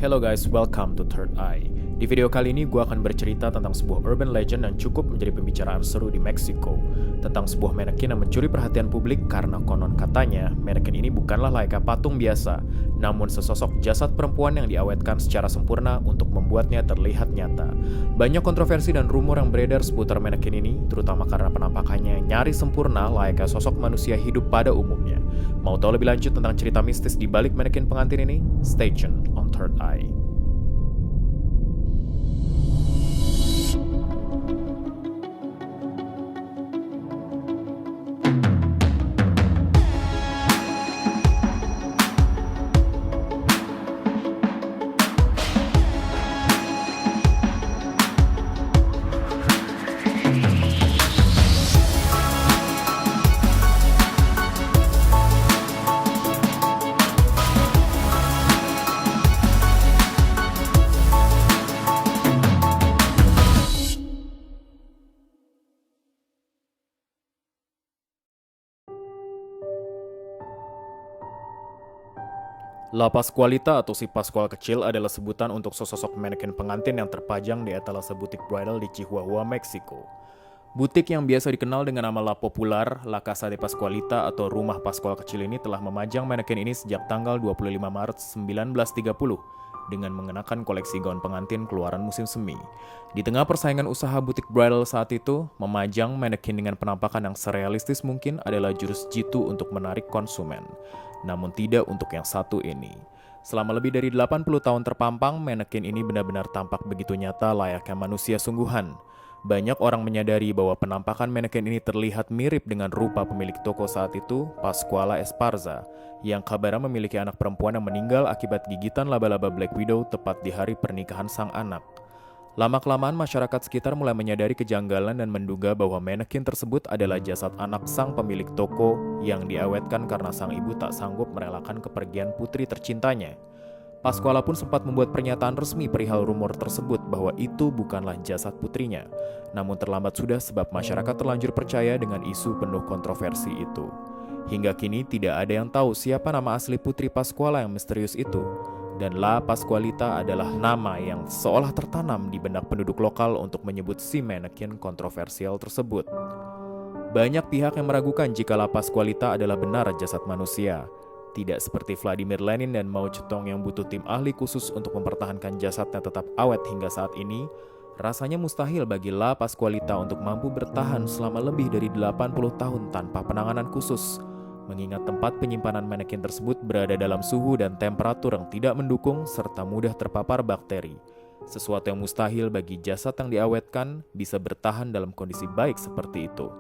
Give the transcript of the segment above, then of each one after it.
Hello guys, welcome to Third Eye. Di video kali ini gue akan bercerita tentang sebuah urban legend yang cukup menjadi pembicaraan seru di Meksiko. Tentang sebuah mannequin yang mencuri perhatian publik karena konon katanya mannequin ini bukanlah layaknya patung biasa, namun sesosok jasad perempuan yang diawetkan secara sempurna untuk membuatnya terlihat nyata. Banyak kontroversi dan rumor yang beredar seputar mannequin ini, terutama karena penampakannya nyaris sempurna layaknya sosok manusia hidup pada umumnya. Mau tahu lebih lanjut tentang cerita mistis di balik mannequin pengantin ini? Stay tuned on Third Eye. La Pascualita atau si Pascual kecil adalah sebutan untuk sesosok mannequin pengantin yang terpajang di etalase butik bridal di Chihuahua, Meksiko. Butik yang biasa dikenal dengan nama La Popular, La Casa de Pascualita atau Rumah Pascual kecil ini telah memajang mannequin ini sejak tanggal 25 Maret 1930 dengan mengenakan koleksi gaun pengantin keluaran musim semi. Di tengah persaingan usaha butik bridal saat itu, memajang mannequin dengan penampakan yang serealistis mungkin adalah jurus jitu untuk menarik konsumen. Namun tidak untuk yang satu ini. Selama lebih dari 80 tahun terpampang, mannequin ini benar-benar tampak begitu nyata layaknya manusia sungguhan. Banyak orang menyadari bahwa penampakan mannequin ini terlihat mirip dengan rupa pemilik toko saat itu, Pascuala Esparza, yang kabarnya memiliki anak perempuan yang meninggal akibat gigitan laba-laba Black Widow tepat di hari pernikahan sang anak. Lama-kelamaan masyarakat sekitar mulai menyadari kejanggalan dan menduga bahwa mannequin tersebut adalah jasad anak sang pemilik toko yang diawetkan karena sang ibu tak sanggup merelakan kepergian putri tercintanya. Pascuala pun sempat membuat pernyataan resmi perihal rumor tersebut bahwa itu bukanlah jasad putrinya. Namun terlambat sudah sebab masyarakat terlanjur percaya dengan isu penuh kontroversi itu. Hingga kini tidak ada yang tahu siapa nama asli putri Pascuala yang misterius itu. Dan La Pascualita adalah nama yang seolah tertanam di benak penduduk lokal untuk menyebut si mannequin kontroversial tersebut. Banyak pihak yang meragukan jika La Pascualita adalah benar jasad manusia. Tidak seperti Vladimir Lenin dan Mao Zedong yang butuh tim ahli khusus untuk mempertahankan jasadnya tetap awet hingga saat ini, rasanya mustahil bagi La Pascualita untuk mampu bertahan selama lebih dari 80 tahun tanpa penanganan khusus. Mengingat tempat penyimpanan mannequin tersebut berada dalam suhu dan temperatur yang tidak mendukung serta mudah terpapar bakteri. Sesuatu yang mustahil bagi jasad yang diawetkan bisa bertahan dalam kondisi baik seperti itu.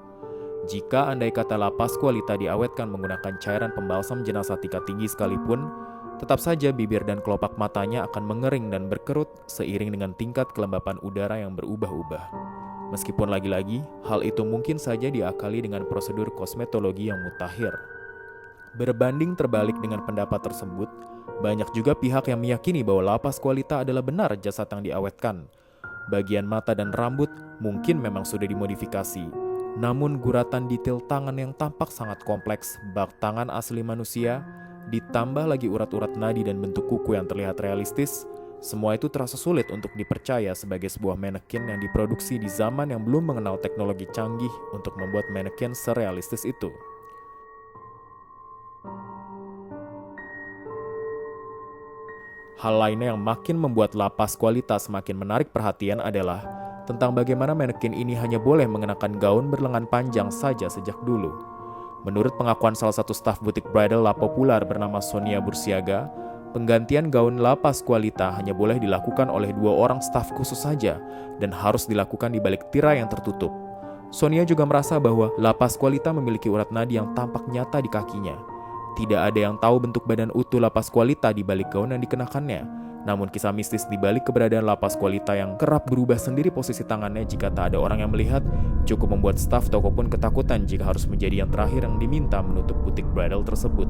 Jika andai kata La Pascualita diawetkan menggunakan cairan pembalsam jenazah tingkat tinggi sekalipun, tetap saja bibir dan kelopak matanya akan mengering dan berkerut seiring dengan tingkat kelembapan udara yang berubah-ubah. Meskipun lagi-lagi, hal itu mungkin saja diakali dengan prosedur kosmetologi yang mutakhir. Berbanding terbalik dengan pendapat tersebut, banyak juga pihak yang meyakini bahwa La Pascualita adalah benar jasad yang diawetkan. Bagian mata dan rambut mungkin memang sudah dimodifikasi, namun guratan detail tangan yang tampak sangat kompleks, bak tangan asli manusia, ditambah lagi urat-urat nadi dan bentuk kuku yang terlihat realistis, semua itu terasa sulit untuk dipercaya sebagai sebuah mannequin yang diproduksi di zaman yang belum mengenal teknologi canggih untuk membuat mannequin serealistis itu. Hal lainnya yang makin membuat La Pascualita semakin menarik perhatian adalah tentang bagaimana mannequin ini hanya boleh mengenakan gaun berlengan panjang saja sejak dulu. Menurut pengakuan salah satu staf butik bridal La Popular bernama Sonia Bursiaga, penggantian gaun La Pascualita hanya boleh dilakukan oleh 2 orang staf khusus saja dan harus dilakukan di balik tirai yang tertutup. Sonia juga merasa bahwa La Pascualita memiliki urat nadi yang tampak nyata di kakinya. Tidak ada yang tahu bentuk badan utuh La Pascualita di balik gaun yang dikenakannya. Namun kisah mistis di balik keberadaan La Pascualita yang kerap berubah sendiri posisi tangannya jika tak ada orang yang melihat, cukup membuat staf toko pun ketakutan jika harus menjadi yang terakhir yang diminta menutup butik bridal tersebut.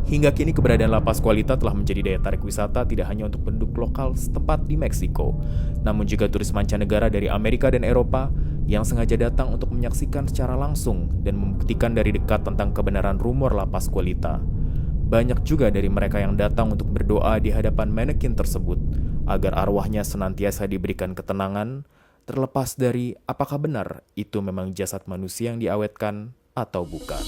Hingga kini keberadaan La Pascualita telah menjadi daya tarik wisata tidak hanya untuk penduduk lokal setempat di Meksiko, namun juga turis mancanegara dari Amerika dan Eropa yang sengaja datang untuk menyaksikan secara langsung dan membuktikan dari dekat tentang kebenaran rumor La Pascualita. banyak juga dari mereka yang datang untuk berdoa di hadapan manekin tersebut agar arwahnya senantiasa diberikan ketenangan, terlepas dari apakah benar itu memang jasad manusia yang diawetkan atau bukan.